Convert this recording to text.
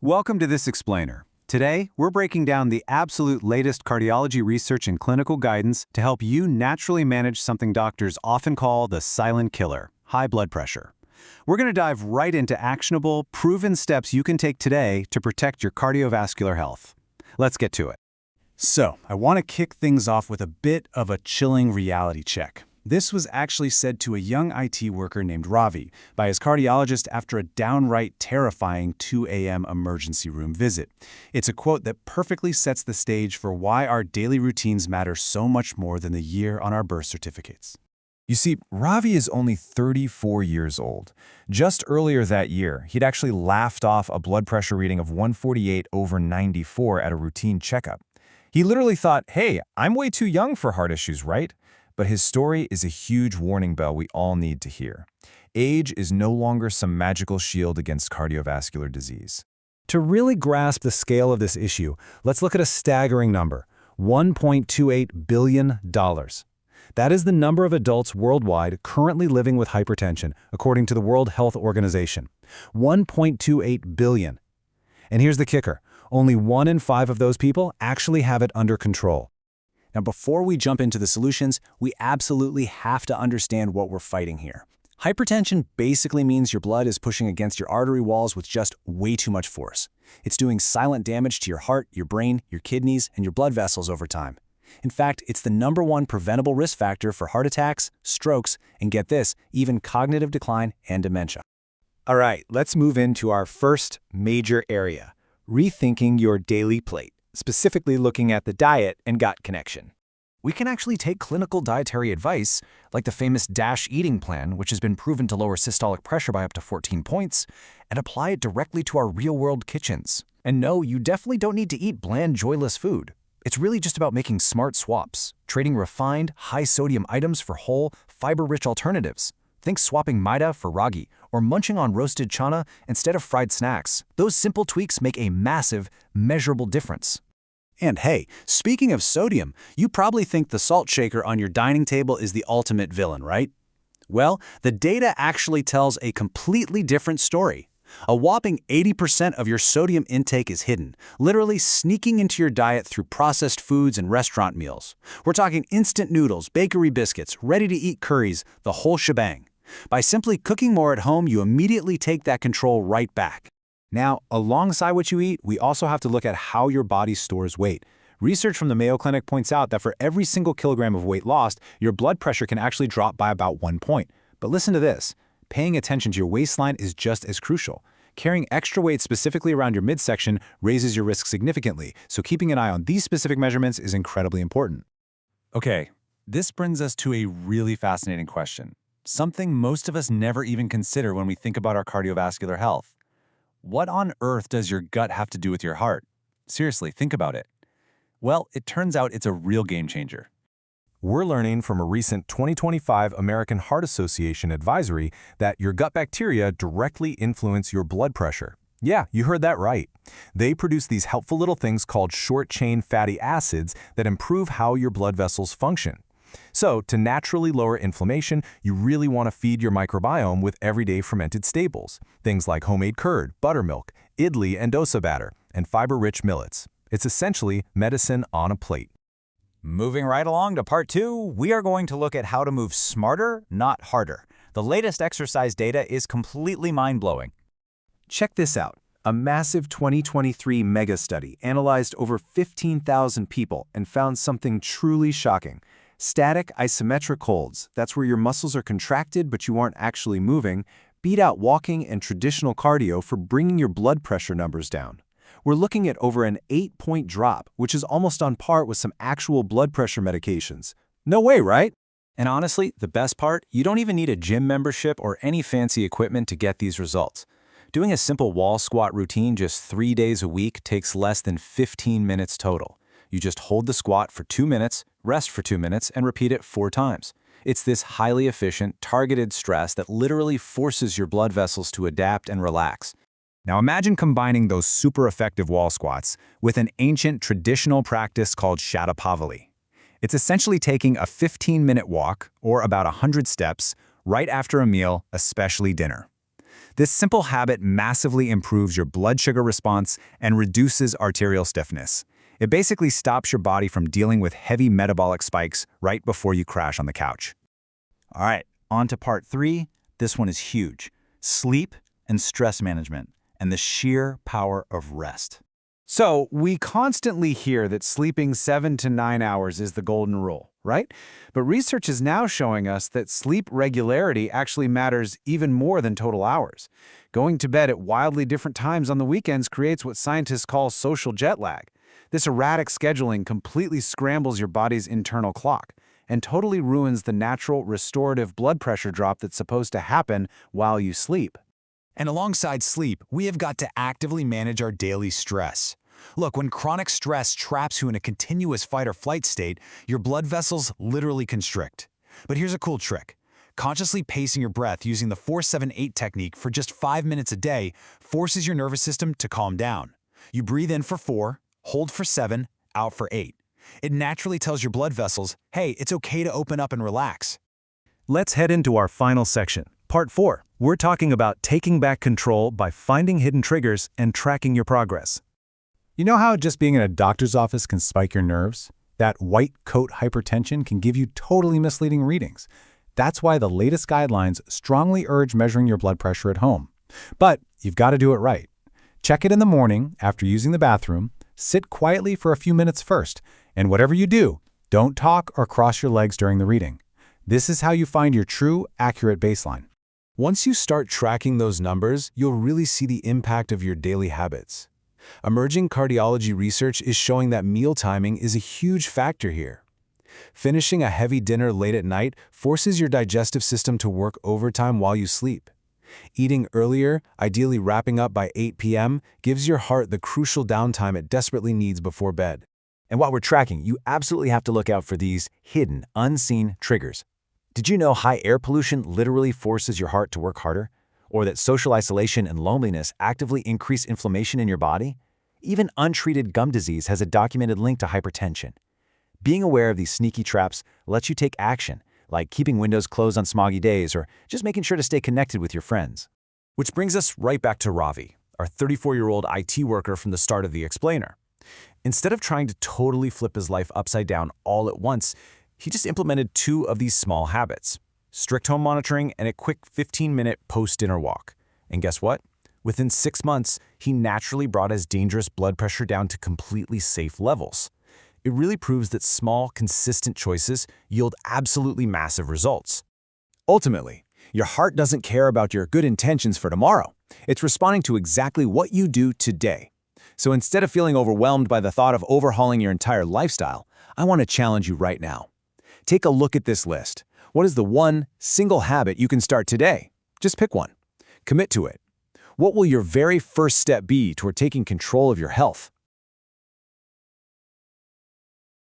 Welcome to this explainer. Today, we're breaking down the absolute latest cardiology research and clinical guidance to help you naturally manage something doctors often call the silent killer, high blood pressure. We're going to dive right into actionable, proven steps you can take today to protect your cardiovascular health. Let's get to it. So, I want to kick things off with a bit of a chilling reality check. This was actually said to a young IT worker named Ravi by his cardiologist after a downright terrifying 2 a.m. emergency room visit. It's a quote that perfectly sets the stage for why our daily routines matter so much more than the year on our birth certificates. You see, Ravi is only 34 years old. Just earlier that year, he'd actually laughed off a blood pressure reading of 148/94 at a routine checkup. He literally thought, hey, I'm way too young for heart issues, right? But his story is a huge warning bell we all need to hear. Age is no longer some magical shield against cardiovascular disease. To really grasp the scale of this issue, let's look at a staggering number, $1.28 billion. That is the number of adults worldwide currently living with hypertension, according to the World Health Organization. 1.28 billion. And here's the kicker. Only 1 in 5 of those people actually have it under control. Now, before we jump into the solutions, we absolutely have to understand what we're fighting here. Hypertension basically means your blood is pushing against your artery walls with just way too much force. It's doing silent damage to your heart, your brain, your kidneys, and your blood vessels over time. In fact, it's the #1 preventable risk factor for heart attacks, strokes, and get this, even cognitive decline and dementia. All right, let's move into our first major area, rethinking your daily plate, specifically looking at the diet and gut connection. We can actually take clinical dietary advice, like the famous DASH eating plan, which has been proven to lower systolic pressure by up to 14 points, and apply it directly to our real-world kitchens. And no, you definitely don't need to eat bland, joyless food. It's really just about making smart swaps, trading refined, high-sodium items for whole, fiber-rich alternatives. Think swapping maida for ragi, or munching on roasted chana instead of fried snacks. Those simple tweaks make a massive, measurable difference. And hey, speaking of sodium, you probably think the salt shaker on your dining table is the ultimate villain, right? Well, the data actually tells a completely different story. A whopping 80% of your sodium intake is hidden, literally sneaking into your diet through processed foods and restaurant meals. We're talking instant noodles, bakery biscuits, ready-to-eat curries, the whole shebang. By simply cooking more at home, you immediately take that control right back. Now, alongside what you eat, we also have to look at how your body stores weight. Research from the Mayo Clinic points out that for every single kilogram of weight lost, your blood pressure can actually drop by about 1 point. But listen to this. Paying attention to your waistline is just as crucial. Carrying extra weight specifically around your midsection raises your risk significantly, so keeping an eye on these specific measurements is incredibly important. Okay, this brings us to a really fascinating question. Something most of us never even consider when we think about our cardiovascular health. What on earth does your gut have to do with your heart? Seriously, think about it. Well, it turns out it's a real game changer. We're learning from a recent 2025 American Heart Association advisory that your gut bacteria directly influence your blood pressure. Yeah, you heard that right. They produce these helpful little things called short-chain fatty acids that improve how your blood vessels function. So, to naturally lower inflammation, you really want to feed your microbiome with everyday fermented staples, things like homemade curd, buttermilk, idli and dosa batter, and fiber-rich millets. It's essentially medicine on a plate. Moving right along to part 2, we are going to look at how to move smarter, not harder. The latest exercise data is completely mind-blowing. Check this out. A massive 2023 mega study analyzed over 15,000 people and found something truly shocking. Static isometric holds, that's where your muscles are contracted but you aren't actually moving, beat out walking and traditional cardio for bringing your blood pressure numbers down. We're looking at over an 8-point drop, which is almost on par with some actual blood pressure medications. No way, right? And honestly, the best part, you don't even need a gym membership or any fancy equipment to get these results. Doing a simple wall squat routine just 3 days a week takes less than 15 minutes total. You just hold the squat for 2 minutes, rest for 2 minutes, and repeat it 4 times. It's this highly efficient, targeted stress that literally forces your blood vessels to adapt and relax. Now imagine combining those super effective wall squats with an ancient traditional practice called Shatapavali. It's essentially taking a 15-minute walk, or about 100 steps, right after a meal, especially dinner. This simple habit massively improves your blood sugar response and reduces arterial stiffness. It basically stops your body from dealing with heavy metabolic spikes right before you crash on the couch. All right, on to part 3. This one is huge. Sleep and stress management, and the sheer power of rest. So, we constantly hear that sleeping 7 to 9 hours is the golden rule, right? But research is now showing us that sleep regularity actually matters even more than total hours. Going to bed at wildly different times on the weekends creates what scientists call social jet lag. This erratic scheduling completely scrambles your body's internal clock and totally ruins the natural restorative blood pressure drop that's supposed to happen while you sleep. And alongside sleep, we have got to actively manage our daily stress. Look, when chronic stress traps you in a continuous fight or flight state, your blood vessels literally constrict. But here's a cool trick. Consciously pacing your breath using the 4-7-8 technique for just 5 minutes a day forces your nervous system to calm down. You breathe in for 4, hold for 7, out for 8. It naturally tells your blood vessels, hey, it's okay to open up and relax. Let's head into our final section. Part 4. We're talking about taking back control by finding hidden triggers and tracking your progress. You know how just being in a doctor's office can spike your nerves? That white coat hypertension can give you totally misleading readings. That's why the latest guidelines strongly urge measuring your blood pressure at home. But you've got to do it right. Check it in the morning after using the bathroom, sit quietly for a few minutes first, and whatever you do, don't talk or cross your legs during the reading. This is how you find your true, accurate baseline. Once you start tracking those numbers, you'll really see the impact of your daily habits. Emerging cardiology research is showing that meal timing is a huge factor here. Finishing a heavy dinner late at night forces your digestive system to work overtime while you sleep. Eating earlier, ideally wrapping up by 8 p.m., gives your heart the crucial downtime it desperately needs before bed. And while we're tracking, you absolutely have to look out for these hidden, unseen triggers. Did you know high air pollution literally forces your heart to work harder? Or that social isolation and loneliness actively increase inflammation in your body? Even untreated gum disease has a documented link to hypertension. Being aware of these sneaky traps lets you take action, like keeping windows closed on smoggy days or just making sure to stay connected with your friends. Which brings us right back to Ravi, our 34-year-old IT worker from the start of The Explainer. Instead of trying to totally flip his life upside down all at once, he just implemented 2 of these small habits: strict home monitoring and a quick 15-minute post-dinner walk. And guess what? Within 6 months, he naturally brought his dangerous blood pressure down to completely safe levels. It really proves that small, consistent choices yield absolutely massive results. Ultimately, your heart doesn't care about your good intentions for tomorrow. It's responding to exactly what you do today. So instead of feeling overwhelmed by the thought of overhauling your entire lifestyle, I want to challenge you right now. Take a look at this list. What is the one single habit you can start today? Just pick one. Commit to it. What will your very first step be toward taking control of your health?